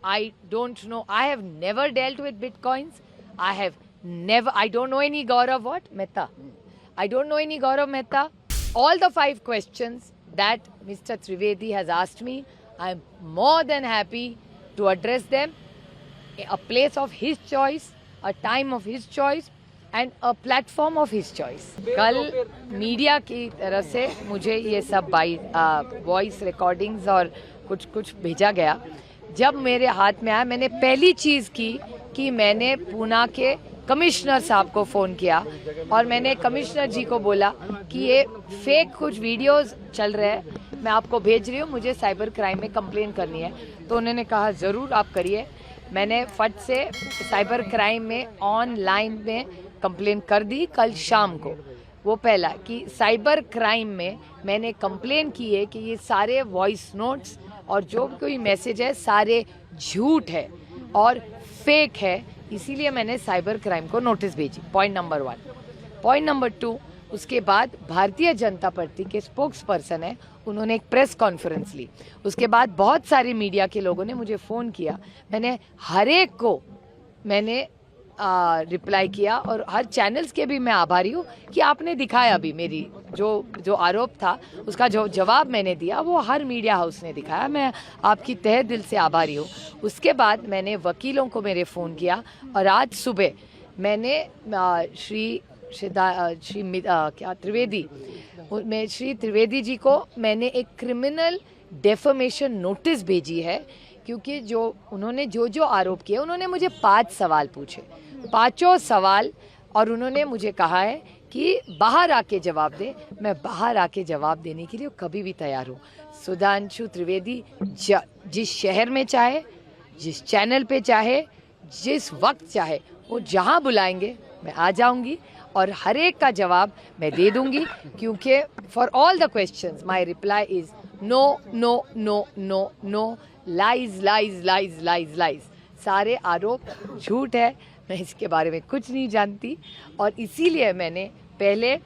I don't know. I have never dealt with bitcoins. I don't know any Gaurav what? Mehta. I don't know any Gaurav Mehta. All the 5 questions that Mr. Trivedi has asked me, I am more than happy to address them. A place of his choice, a time of his choice and a platform of his choice. कल media की तरफ से मुझे ये सब voice recordings और कुछ भेजा गया. जब मेरे हाथ में आया, मैंने पहली चीज़ की कि मैंने पूना के कमिश्नर साहब को फ़ोन किया और मैंने कमिश्नर जी को बोला कि ये फेक कुछ वीडियोस चल रहे हैं, मैं आपको भेज रही हूँ, मुझे साइबर क्राइम में कंप्लेन करनी है. तो उन्होंने कहा ज़रूर आप करिए. मैंने फट से साइबर क्राइम में ऑनलाइन में कंप्लेन कर दी कल शाम को. वो पहला कि साइबर क्राइम में मैंने कंप्लेन की है कि ये सारे वॉइस नोट्स और जो कोई मैसेज है सारे झूठ है और फेक है, इसीलिए मैंने साइबर क्राइम को नोटिस भेजी. Point number 1. पॉइंट नंबर 2, उसके बाद भारतीय जनता पार्टी के स्पोक्स पर्सन है, उन्होंने एक प्रेस कॉन्फ्रेंस ली. उसके बाद बहुत सारे मीडिया के लोगों ने मुझे फ़ोन किया. मैंने हर एक को रिप्लाई किया और हर चैनल्स के भी मैं आभारी हूँ कि आपने दिखाया भी मेरी जो आरोप था उसका जो जवाब मैंने दिया वो हर मीडिया हाउस ने दिखाया. मैं आपकी तहे दिल से आभारी हूँ. उसके बाद मैंने वकीलों को मेरे फ़ोन किया और आज सुबह मैंने श्री त्रिवेदी जी को मैंने एक क्रिमिनल डेफमेशन नोटिस भेजी है, क्योंकि उन्होंने जो आरोप किए, उन्होंने मुझे 5 सवाल पूछे, 5 सवाल, और उन्होंने मुझे कहा है कि बाहर आके जवाब दे. मैं बाहर आके जवाब देने के लिए कभी भी तैयार हूँ. सुधांशु त्रिवेदी जिस शहर में चाहे, जिस चैनल पे चाहे, जिस वक्त चाहे, वो जहाँ बुलाएंगे मैं आ जाऊँगी और हर एक का जवाब मैं दे दूँगी, क्योंकि for all the questions my reply is no no no no no, lies lies lies lies lies. सारे आरोप झूठ है, मैं इसके बारे में कुछ नहीं जानती और इसीलिए मैंने पहले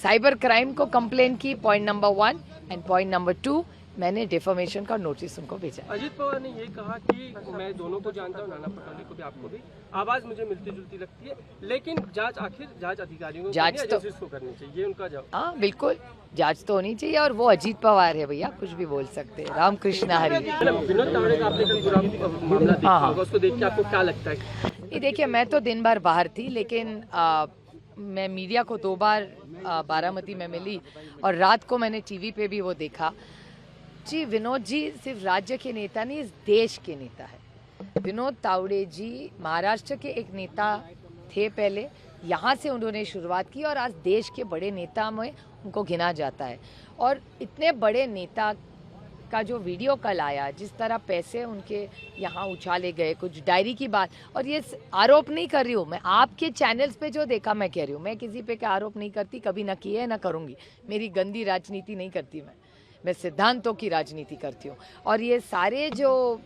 साइबर क्राइम को कंप्लेन की, point number 1, and point number 2 मैंने डिफॉर्मेशन का नोटिस उनको भेजा. अजीत पवार ने ये कहा कि मैं दोनों को जानता हूँ, नाना पटोले को भी, आपको भी, आवाज मुझे मिलती जुलती लगती है, लेकिन जांच अधिकारियों को करनी चाहिए, उनका जवाब. हाँ बिल्कुल, जांच तो होनी चाहिए और वो अजीत पवार है भैया, कुछ भी बोल सकते हैं. रामकृष्ण हरी. विनोद तावड़े का आपने कल पूरा मामला देखा होगा, उसको देख के आपको क्या लगता है? ये देखिए, मैं तो दिन भर बाहर थी, लेकिन मैं मीडिया को 2 बार बारामती में मिली और रात को मैंने टीवी पे भी वो देखा. जी, विनोद जी सिर्फ राज्य के नेता नहीं, इस देश के नेता है. विनोद तावड़े जी महाराष्ट्र के एक नेता थे पहले, यहाँ से उन्होंने शुरुआत की और आज देश के बड़े नेता में उनको गिना जाता है. और इतने बड़े नेता का जो वीडियो कल आया, जिस तरह पैसे उनके यहाँ उछाले गए, कुछ डायरी की बात, और ये आरोप नहीं कर रही हूँ मैं, आपके चैनल्स पे जो देखा मैं कह रही हूँ, मैं किसी पे आरोप नहीं करती, कभी ना की है ना करूँगी. मेरी गंदी राजनीति नहीं करती मैं सिद्धांतों की राजनीति करती हूँ. और ये सारे जो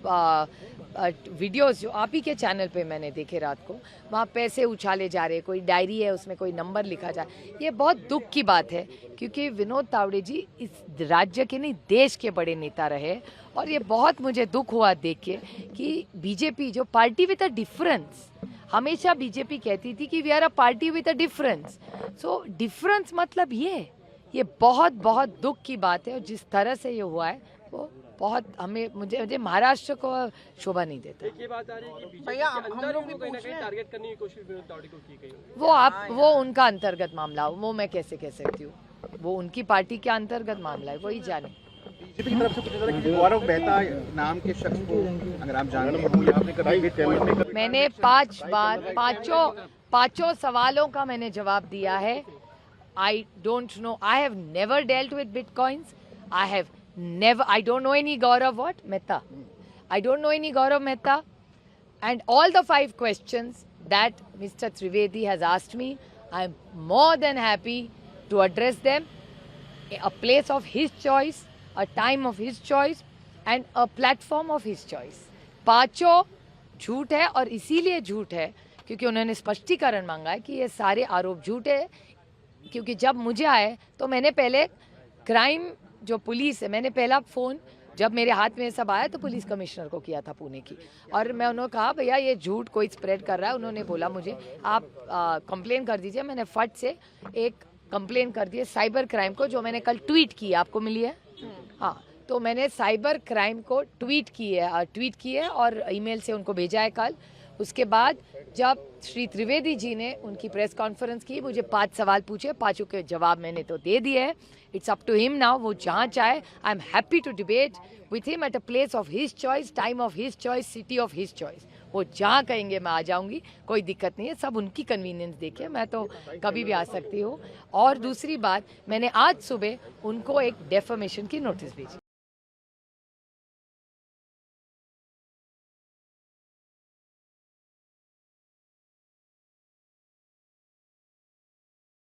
वीडियोस जो आप ही के चैनल पे मैंने देखे रात को, वहाँ पैसे उछाले जा रहे, कोई डायरी है उसमें कोई नंबर लिखा जा, ये बहुत दुख की बात है, क्योंकि विनोद तावड़े जी इस राज्य के नहीं देश के बड़े नेता रहे. और ये बहुत मुझे दुख हुआ देख के कि बीजेपी जो पार्टी विद अ डिफरेंस, हमेशा बीजेपी कहती थी कि we are a party with a difference. So difference मतलब ये बहुत बहुत दुख की बात है. और जिस तरह से ये हुआ है वो बहुत मुझे महाराष्ट्र को शोभा नहीं देता. एक ये बात आ रही है कि भैया हम लोग भी कहीं ना कहीं टारगेट करने की कोशिश विनोद तावड़े को की गई. वो उनका अंतर्गत मामला, वो मैं कैसे कह सकती हूँ, वो उनकी पार्टी के अंतर्गत मामला है, वही जाने. बीजेपी की तरफ से पूछा जा रहा है कि गौरव मेहता नाम के शख्स को अगर आप जानते हो, आपने कभी मैंने 5 बार 5 सवालों का मैंने जवाब दिया है. I don't know. I have never dealt with bitcoins. I don't know any Gaurav what? Mehta. I don't know any Gaurav Mehta. And all the 5 questions that Mr. Trivedi has asked me, I am more than happy to address them. A place of his choice, a time of his choice, and a platform of his choice. 5 झूठ है और इसीलिए झूठ है क्योंकि उन्होंने स्पष्टीकरण मांगा है कि ये सारे आरोप झूठ है. क्योंकि जब मुझे आए तो मैंने पहले क्राइम जो पुलिस है, मैंने पहला फ़ोन जब मेरे हाथ में ये सब आया तो पुलिस कमिश्नर को किया था पुणे की, और मैं उन्होंने कहा भैया ये झूठ कोई स्प्रेड कर रहा है। उन्होंने बोला मुझे आप कंप्लेन कर दीजिए। मैंने फट से एक कंप्लेन कर दी साइबर क्राइम को, जो मैंने कल ट्वीट की, आपको मिली है? हाँ, तो मैंने साइबर क्राइम को ट्वीट की है और ईमेल से उनको भेजा है कल। उसके बाद जब श्री त्रिवेदी जी ने उनकी प्रेस कॉन्फ्रेंस की, मुझे 5 सवाल पूछे, 5 के जवाब मैंने तो दे दिए हैं। It's up to him now, वो जहाँ चाहे। I am happy to debate with him at a place of his choice, time of his choice, city of his choice. वो जहाँ कहेंगे मैं आ जाऊंगी, कोई दिक्कत नहीं है। सब उनकी कन्वीनियंस देखिए, मैं तो कभी भी आ सकती हूँ। और दूसरी बात, मैंने आज सुबह उनको एक डेफमेशन की नोटिस भेजी।